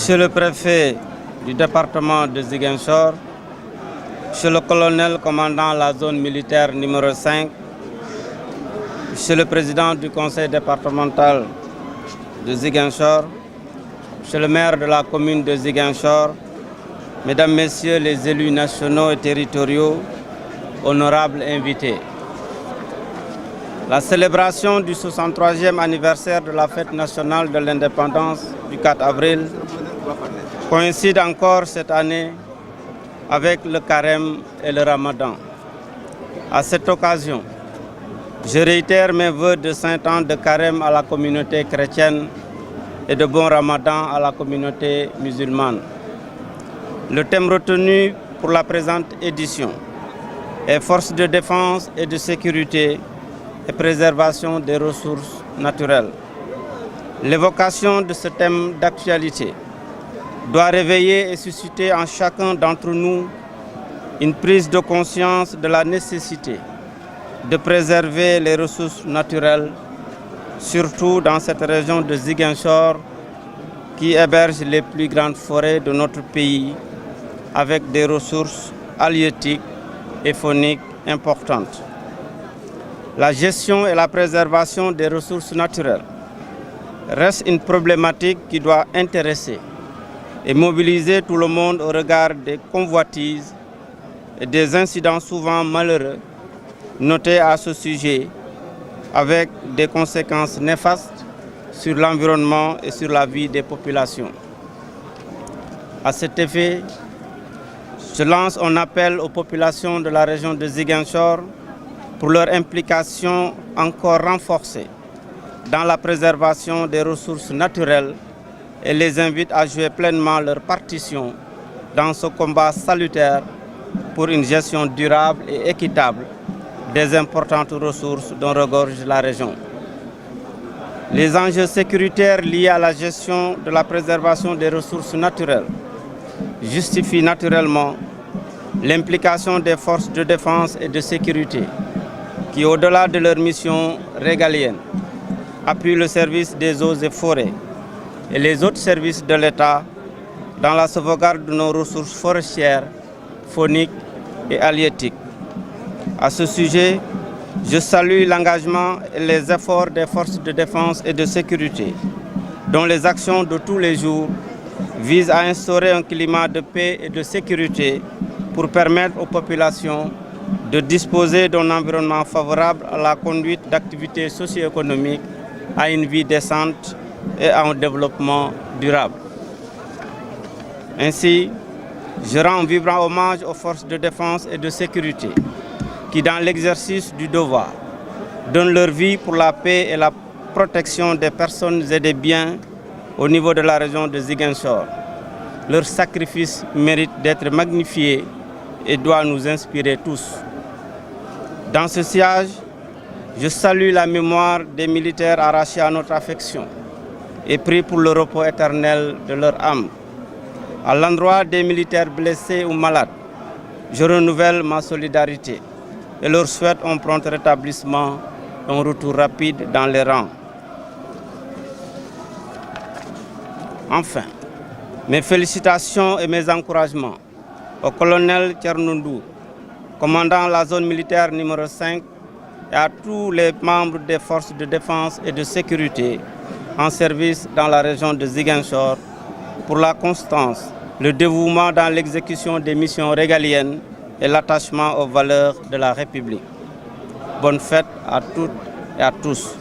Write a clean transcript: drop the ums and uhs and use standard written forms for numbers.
Monsieur le préfet du département de Ziguinchor, Monsieur le colonel commandant la zone militaire numéro 5, Monsieur le président du conseil départemental de Ziguinchor, Monsieur le maire de la commune de Ziguinchor, Mesdames, Messieurs les élus nationaux et territoriaux, honorables invités. La célébration du 63e anniversaire de la fête nationale de l'indépendance du 4 avril coïncide encore cette année avec le carême et le ramadan. À cette occasion, je réitère mes vœux de 5 ans de carême à la communauté chrétienne et de bon ramadan à la communauté musulmane. Le thème retenu pour la présente édition est force de défense et de sécurité et préservation des ressources naturelles. L'évocation de ce thème d'actualité doit réveiller et susciter en chacun d'entre nous une prise de conscience de la nécessité de préserver les ressources naturelles, surtout dans cette région de Ziguinchor qui héberge les plus grandes forêts de notre pays avec des ressources halieutiques et fauniques importantes. La gestion et la préservation des ressources naturelles reste une problématique qui doit intéresser et mobiliser tout le monde au regard des convoitises et des incidents souvent malheureux notés à ce sujet avec des conséquences néfastes sur l'environnement et sur la vie des populations. À cet effet, je lance un appel aux populations de la région de Ziguinchor pour leur implication encore renforcée dans la préservation des ressources naturelles et les invite à jouer pleinement leur partition dans ce combat salutaire pour une gestion durable et équitable des importantes ressources dont regorge la région. Les enjeux sécuritaires liés à la gestion de la préservation des ressources naturelles justifient naturellement l'implication des forces de défense et de sécurité qui, au-delà de leur mission régalienne, appuient le service des eaux et forêts et les autres services de l'État dans la sauvegarde de nos ressources forestières, fauniques et halieutiques. À ce sujet, je salue l'engagement et les efforts des forces de défense et de sécurité, dont les actions de tous les jours visent à instaurer un climat de paix et de sécurité pour permettre aux populations de disposer d'un environnement favorable à la conduite d'activités socio-économiques, à une vie décente et à un développement durable. Ainsi, je rends un vibrant hommage aux forces de défense et de sécurité qui, dans l'exercice du devoir, donnent leur vie pour la paix et la protection des personnes et des biens au niveau de la région de Ziguinchor. Leur sacrifice mérite d'être magnifié et doit nous inspirer tous. Dans ce sillage, je salue la mémoire des militaires arrachés à notre affection et prie pour le repos éternel de leur âme. À l'endroit des militaires blessés ou malades, je renouvelle ma solidarité et leur souhaite un prompt rétablissement et un retour rapide dans les rangs. Enfin, mes félicitations et mes encouragements au colonel Tchernoundou, commandant la zone militaire numéro 5, et à tous les membres des forces de défense et de sécurité en service dans la région de Ziguinchor pour la constance, le dévouement dans l'exécution des missions régaliennes et l'attachement aux valeurs de la République. Bonne fête à toutes et à tous.